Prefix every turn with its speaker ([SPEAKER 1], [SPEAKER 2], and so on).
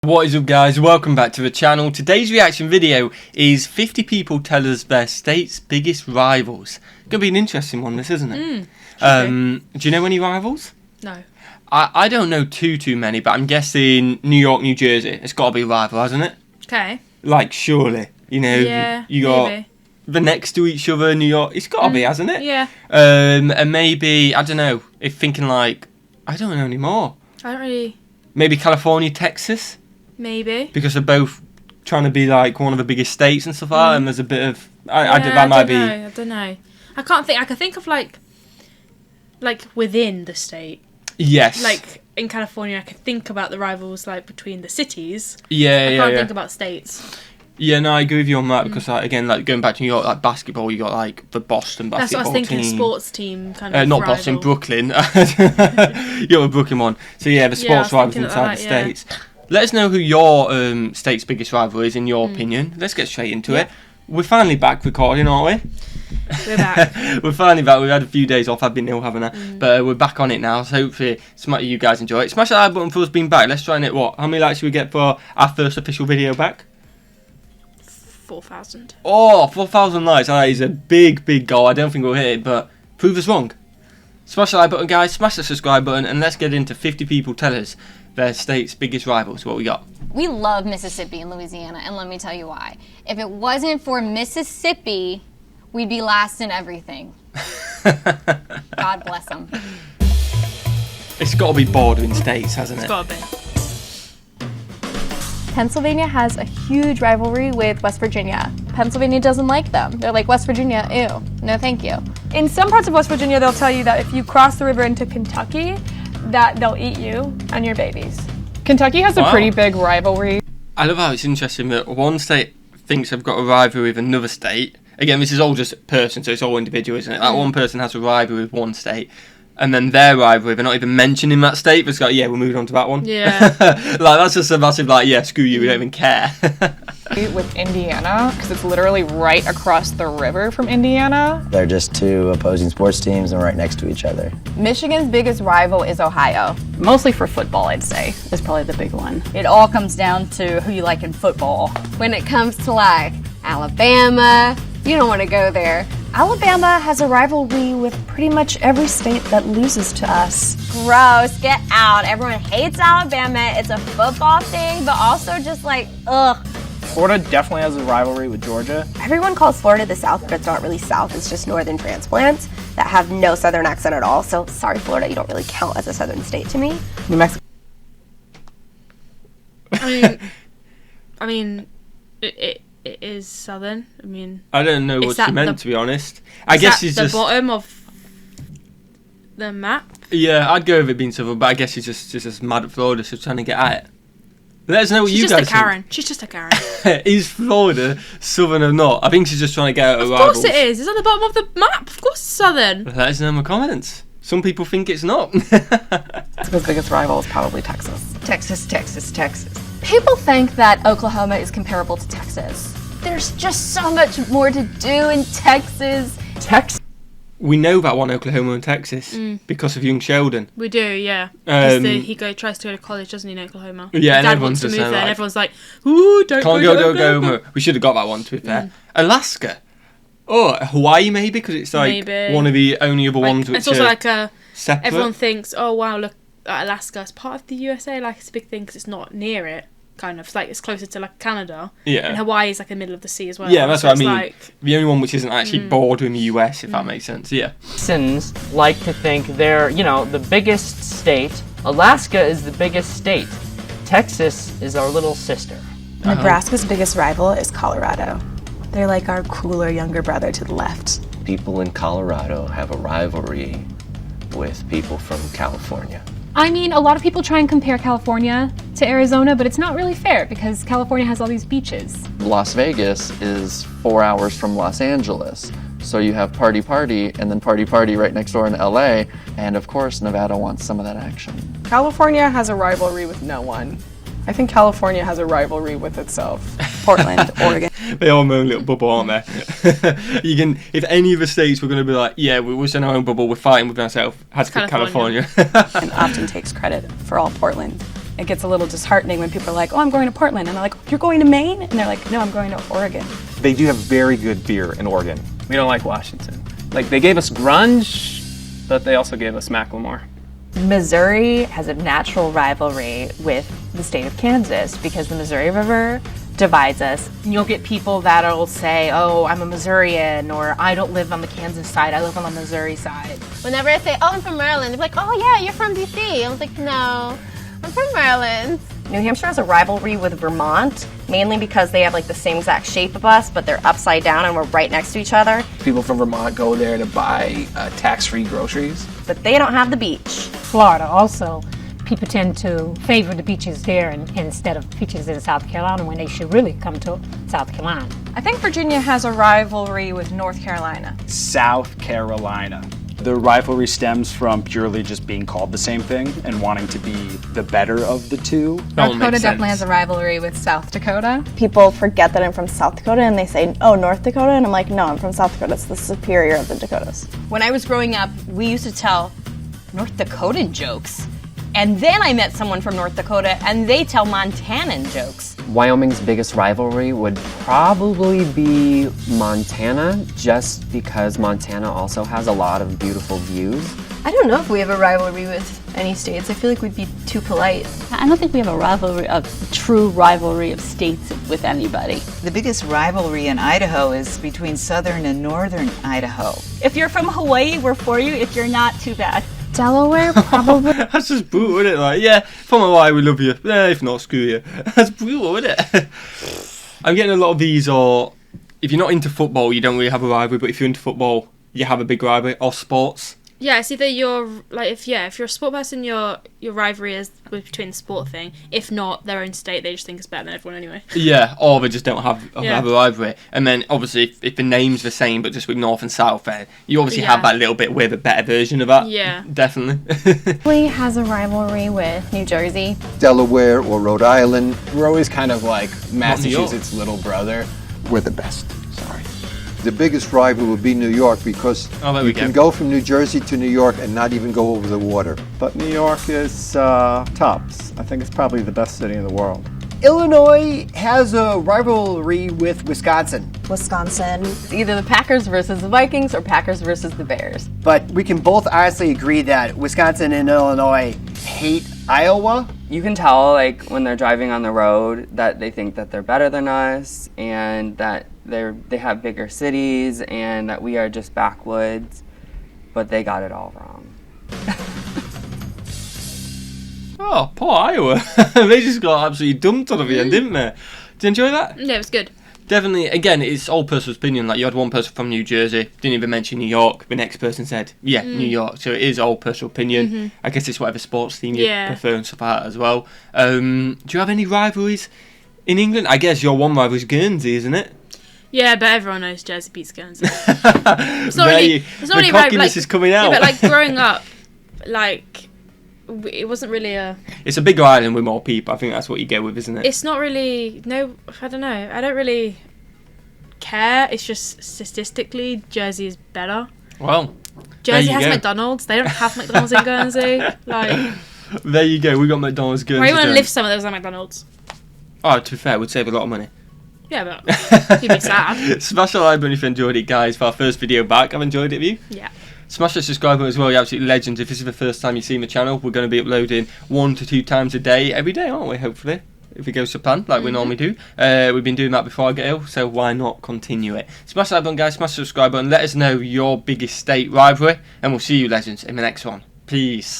[SPEAKER 1] What is up, guys? Welcome back to the channel. Today's reaction video is 50 people tell us their state's biggest rivals. Gonna be an interesting one, this, isn't it? Do you know any rivals?
[SPEAKER 2] No.
[SPEAKER 1] I don't know too many, but I'm guessing New York, New Jersey. It's got to be a rival, hasn't it?
[SPEAKER 2] Okay.
[SPEAKER 1] Like, surely. You know,
[SPEAKER 2] yeah,
[SPEAKER 1] you got
[SPEAKER 2] maybe.
[SPEAKER 1] the next to each other, New York. It's got to be, hasn't it?
[SPEAKER 2] Yeah.
[SPEAKER 1] And maybe, I don't know, if thinking like, I don't know anymore.
[SPEAKER 2] I don't really...
[SPEAKER 1] Maybe California, Texas?
[SPEAKER 2] Maybe.
[SPEAKER 1] Because they're both trying to be like one of the biggest states and stuff like that, and there's a bit of... I
[SPEAKER 2] don't know. I can't think... I can think of like within the state.
[SPEAKER 1] Yes.
[SPEAKER 2] Like, in California, I can think about the rivals, like, between the cities.
[SPEAKER 1] Yeah,
[SPEAKER 2] I can't think about states.
[SPEAKER 1] Yeah, no, I agree with you on that, because, like, again, like, going back to New York, like, basketball, you got, like, the Boston basketball team.
[SPEAKER 2] That's what I was thinking, sports team, kind of
[SPEAKER 1] not
[SPEAKER 2] rival.
[SPEAKER 1] Boston, Brooklyn. You got the Brooklyn one. So, yeah, the sports rivals inside the states. Let us know who your state's biggest rival is, in your opinion. Let's get straight into it. We're finally back recording, aren't we?
[SPEAKER 2] We're back.
[SPEAKER 1] We're finally back. We've had a few days off. I've been ill, haven't I? But we're back on it now. So hopefully some of you guys enjoy it. Smash that like button for us being back. Let's try and hit what? How many likes should we get for our first official video back?
[SPEAKER 2] 4,000.
[SPEAKER 1] Oh, 4,000 likes. That is a big goal. I don't think we'll hit it, but prove us wrong. Smash the like button, guys. Smash the subscribe button. And let's get into 50 people tell us their state's biggest rivals. What we got?
[SPEAKER 3] We love Mississippi and Louisiana, and let me tell you why. If it wasn't for Mississippi, we'd be last in everything. God bless them.
[SPEAKER 1] It's got to be bordering states, hasn't it?
[SPEAKER 2] It's got to be.
[SPEAKER 4] Pennsylvania has a huge rivalry with West Virginia. Pennsylvania doesn't like them. They're like, West Virginia, ew, no thank you.
[SPEAKER 5] In some parts of West Virginia, they'll tell you that if you cross the river into Kentucky, that they'll eat you and your babies.
[SPEAKER 6] Kentucky has a pretty big rivalry.
[SPEAKER 1] I love how it's interesting that one state thinks they've got a rivalry with another state. Again, this is all just person, so it's all individual, isn't it? Like, one person has a rivalry with one state, and then their rivalry, they're not even mentioning that state, but it's like, yeah, we're moving on to that one.
[SPEAKER 2] Yeah.
[SPEAKER 1] Like, that's just a massive, like, yeah, screw you, we don't even care.
[SPEAKER 6] With Indiana, because it's literally right across the river from Indiana.
[SPEAKER 7] They're just two opposing sports teams and right next to each other.
[SPEAKER 8] Michigan's biggest rival is Ohio.
[SPEAKER 9] Mostly for football, I'd say, is probably the big one.
[SPEAKER 8] It all comes down to who you like in football.
[SPEAKER 3] When it comes to like Alabama, you don't want to go there.
[SPEAKER 4] Alabama has a rivalry with pretty much every state that loses to us.
[SPEAKER 3] Gross, get out. Everyone hates Alabama. It's a football thing, but also just like, ugh.
[SPEAKER 10] Florida definitely has a rivalry with Georgia.
[SPEAKER 11] Everyone calls Florida the South, but it's not really South. It's just northern transplants that have no Southern accent at all. So sorry, Florida, you don't really count as a Southern state to me.
[SPEAKER 10] New Mexico.
[SPEAKER 2] I mean, it is Southern. I mean,
[SPEAKER 1] I don't know what she meant, to be honest. I guess it's just
[SPEAKER 2] the bottom of the map.
[SPEAKER 1] Yeah, I'd go with it being Southern, but I guess she's just mad at Florida, so trying to get at it. Let us know what you guys think.
[SPEAKER 2] She's just a Karen.
[SPEAKER 1] Is Florida Southern or not? I think she's just trying to get at her rivals.
[SPEAKER 2] Of course it is. It's on the bottom of the map. Of course it's Southern.
[SPEAKER 1] Let us know in the comments. Some people think it's not.
[SPEAKER 6] Mexico's biggest rival is probably Texas.
[SPEAKER 8] Texas.
[SPEAKER 4] People think that Oklahoma is comparable to Texas. There's just so much more to do in Texas.
[SPEAKER 1] We know about one, Oklahoma and Texas, because of young Sheldon.
[SPEAKER 2] We do, yeah. He tries to go to college, doesn't he, in Oklahoma?
[SPEAKER 1] Yeah, and
[SPEAKER 2] Dad
[SPEAKER 1] everyone's
[SPEAKER 2] wants to move
[SPEAKER 1] just
[SPEAKER 2] there,
[SPEAKER 1] like,
[SPEAKER 2] and everyone's like, ooh, don't go to Oklahoma.
[SPEAKER 1] We should have got that one, to be fair. Alaska. Oh, Hawaii maybe, because it's like one of the only other ones which
[SPEAKER 2] it's also like a
[SPEAKER 1] separate.
[SPEAKER 2] Everyone thinks, oh wow, look, Alaska is part of the USA. Like, it's a big thing because it's not near it. Kind of, it's like it's closer to like Canada. Yeah. And Hawaii is like in the middle of the sea as well.
[SPEAKER 1] Yeah, that's what I mean.
[SPEAKER 2] Like,
[SPEAKER 1] the only one which isn't actually bordering the US, if that makes sense. Yeah.
[SPEAKER 10] Texans like to think they're, the biggest state. Alaska is the biggest state. Texas is our little sister.
[SPEAKER 11] Nebraska's biggest rival is Colorado. They're like our cooler younger brother to the left.
[SPEAKER 7] People in Colorado have a rivalry with people from California.
[SPEAKER 4] I mean, a lot of people try and compare California to Arizona, but it's not really fair because California has all these beaches.
[SPEAKER 12] Las Vegas is 4 hours from Los Angeles. So you have party and then party right next door in LA. And of course, Nevada wants some of that action.
[SPEAKER 6] California has a rivalry with no one. I think California has a rivalry with itself.
[SPEAKER 11] Portland, Oregon.
[SPEAKER 1] They all their own little bubble, aren't they? You can, if any of the states were going to be like, yeah, we're in our own bubble, we're fighting with ourselves, has to be California.
[SPEAKER 11] And often takes credit for all Portland
[SPEAKER 9] it gets a little disheartening when people are like, oh, I'm going to Portland. And I'm like, you're going to Maine? And they're like, no, I'm going to Oregon.
[SPEAKER 13] They do have very good beer in Oregon.
[SPEAKER 14] We don't like Washington. Like, they gave us grunge, but they also gave us Macklemore.
[SPEAKER 15] Missouri has a natural rivalry with the state of Kansas because the Missouri River divides us. And you'll get people that'll say, oh, I'm a Missourian, or I don't live on the Kansas side, I live on the Missouri side.
[SPEAKER 16] Whenever I say, oh, I'm from Maryland, they're like, oh yeah, you're from DC. I was like, no, I'm from Maryland.
[SPEAKER 11] New Hampshire has a rivalry with Vermont, mainly because they have like the same exact shape of us, but they're upside down and we're right next to each other.
[SPEAKER 17] People from Vermont go there to buy tax-free groceries.
[SPEAKER 11] But they don't have the beach.
[SPEAKER 18] Florida also, people tend to favor the beaches there instead of beaches in South Carolina when they should really come to South Carolina.
[SPEAKER 4] I think Virginia has a rivalry with North Carolina.
[SPEAKER 13] South Carolina. The rivalry stems from purely just being called the same thing and wanting to be the better of the two.
[SPEAKER 4] North Dakota definitely has a rivalry with South Dakota. People forget that I'm from South Dakota and they say, oh, North Dakota? And I'm like, no, I'm from South Dakota. It's the superior of the Dakotas.
[SPEAKER 8] When I was growing up, we used to tell North Dakotan jokes. And then I met someone from North Dakota and they tell Montanan jokes.
[SPEAKER 19] Wyoming's biggest rivalry would probably be Montana, just because Montana also has a lot of beautiful views.
[SPEAKER 4] I don't know if we have a rivalry with any states. I feel like we'd be too polite.
[SPEAKER 9] I don't think we have a true rivalry of states with anybody.
[SPEAKER 20] The biggest rivalry in Idaho is between southern and northern Idaho.
[SPEAKER 8] If you're from Hawaii, we're for you. If you're not, too bad.
[SPEAKER 4] Delaware, probably.
[SPEAKER 1] That's just brutal, isn't it? Like, yeah, from Hawaii, we love you. If not, screw you. That's brutal, isn't it? I'm getting a lot of these, or if you're not into football, you don't really have a rivalry, but if you're into football, you have a big rivalry, or sports.
[SPEAKER 2] Yeah, it's either you're like if you're a sport person, your rivalry is between the sport thing. If not, their own state, they just think it's better than everyone anyway.
[SPEAKER 1] Yeah, or they just don't have a rivalry. And then obviously, if the name's the same but just with North and South, then you obviously have that little bit with a better version of that.
[SPEAKER 2] Yeah,
[SPEAKER 1] definitely.
[SPEAKER 4] Philly has a rivalry with New Jersey,
[SPEAKER 17] Delaware, or Rhode Island.
[SPEAKER 14] We're always kind of like Massachusetts' little brother.
[SPEAKER 17] We're the best. Sorry. The biggest rival would be New York because you can go from New Jersey to New York and not even go over the water.
[SPEAKER 13] But New York is tops. I think it's probably the best city in the world.
[SPEAKER 21] Illinois has a rivalry with Wisconsin.
[SPEAKER 4] Wisconsin. It's either the Packers versus the Vikings or Packers versus the Bears.
[SPEAKER 21] But we can both honestly agree that Wisconsin and Illinois hate Iowa.
[SPEAKER 10] You can tell, like, when they're driving on the road that they think that they're better than us and that they have bigger cities and that we are just backwoods, but they got it all wrong.
[SPEAKER 1] Oh, poor Iowa. They just got absolutely dumped on the end, didn't they? Did you enjoy that?
[SPEAKER 2] Yeah, it was good.
[SPEAKER 1] Definitely, again, it's all personal opinion. Like, you had one person from New Jersey, didn't even mention New York. The next person said, New York. So it is all personal opinion.
[SPEAKER 2] Mm-hmm.
[SPEAKER 1] I guess it's whatever sports team you prefer and stuff like that as well. Do you have any rivalries in England? I guess your one rivalry is Guernsey, isn't it?
[SPEAKER 2] Yeah, but everyone knows Jersey beats Guernsey. It's not really
[SPEAKER 1] cockiness is coming out.
[SPEAKER 2] Yeah, but like growing up, like it wasn't really a.
[SPEAKER 1] It's a bigger island with more people. I think that's what you get with, isn't it?
[SPEAKER 2] It's not really. No, I don't know. I don't really care. It's just statistically, Jersey is better.
[SPEAKER 1] Well,
[SPEAKER 2] Jersey has McDonald's. They don't have McDonald's in Guernsey. Like.
[SPEAKER 1] There you go. We got McDonald's Guernsey.
[SPEAKER 2] Why you want to live somewhere that was like McDonald's?
[SPEAKER 1] Oh, to be fair, it would save a lot of money.
[SPEAKER 2] Yeah, but you'd be sad.
[SPEAKER 1] Smash the like button if you enjoyed it, guys, for our first video back. I've enjoyed it, have you?
[SPEAKER 2] Yeah.
[SPEAKER 1] Smash the subscribe button as well, you're absolutely legends. If this is the first time you've seen the channel, we're going to be uploading 1 to 2 times a day, every day, aren't we, hopefully? If it goes to plan, like we normally do. We've been doing that before I get ill, so why not continue it? Smash that button, guys, smash the subscribe button, let us know your biggest state rivalry, and we'll see you, legends, in the next one. Peace.